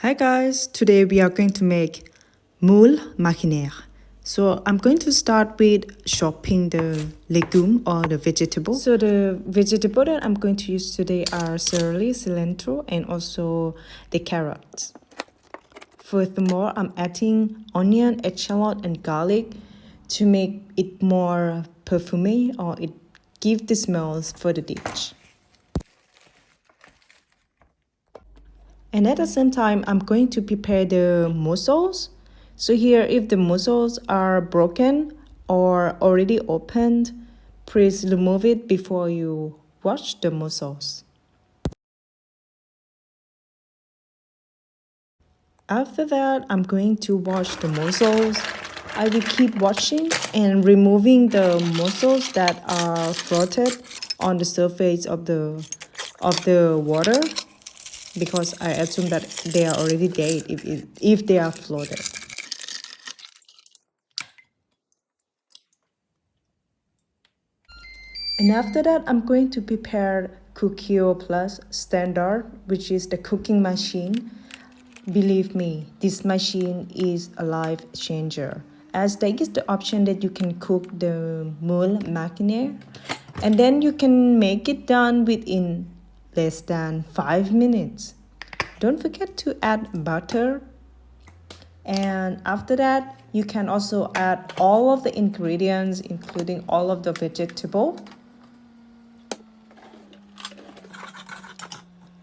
Hi guys, today we are going to make moules marinières. So I'm going to start with chopping the legume or the vegetable. So the vegetable that I'm going to use today are celery, cilantro, and also the carrots. Furthermore, I'm adding onion, echalot, and garlic to make it more perfumey, or it gives the smells for the dish. And at the same time, I'm going to prepare the mussels. So here, if the mussels are broken or already opened, please remove it before you wash the mussels. After that, I'm going to wash the mussels. I will keep washing and removing the mussels that are floated on the surface of the water, because I assume that they are already dead if they are floated. And after that, I'm going to prepare Cookio Plus Standard, which is the cooking machine. Believe me, this machine is a life changer, as there is the option that you can cook the moules marinières, and then you can make it done within less than 5 minutes. Don't forget to add butter, and after that you can also add all of the ingredients, including all of the vegetable.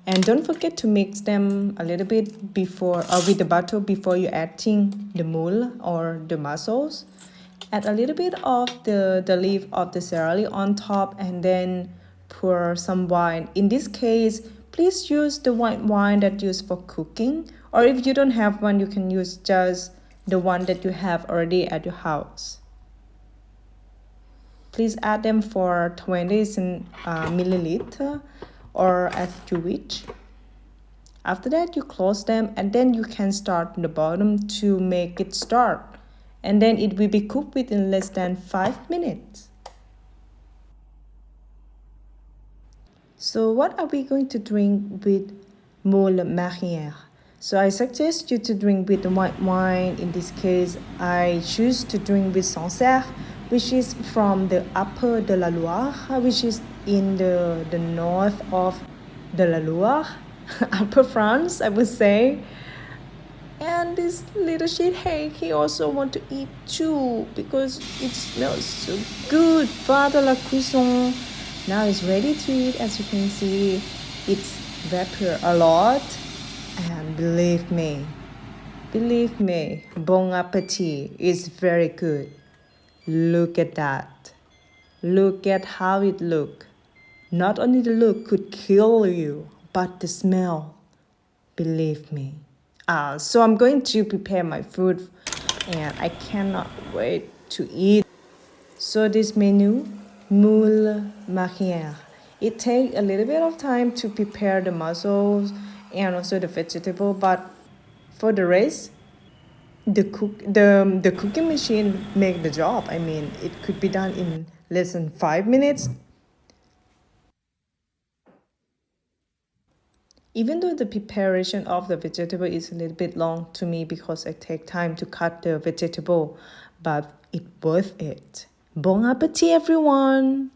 And don't forget to mix them a little bit before with the butter before you adding the moules or the mussels. Add a little bit of the leaf of the celery on top, and then pour some wine. In this case, please use the white wine that you use for cooking, or if you don't have one, you can use just the one that you have already at your house. Please add them for 20 milliliter or as you wish. After that, you close them, and then you can start from the bottom to make it start, and then it will be cooked within less than 5 minutes. So what are we going to drink with moules marinières? So I suggest you to drink with white wine. In this case, I choose to drink with Sancerre, which is from the upper de la Loire, which is in the north of de la Loire, upper France, I would say. And this little shithead, he also want to eat too, because it smells so good. Father la cuisson. Now it's ready to eat. As you can see, it's vapor a lot, and believe me, bon appetit is very good. Look at that. Look at how it look. Not only the look could kill you, but the smell, believe me. So I'm going to prepare my food, and I cannot wait to eat. So this menu, moules marinières, it takes a little bit of time to prepare the mussels and also the vegetable, but for the rest, the cooking machine make the job. I mean, it could be done in less than 5 minutes. Even though the preparation of the vegetable is a little bit long to me because I take time to cut the vegetable, but it's worth it. Bon appetit, everyone!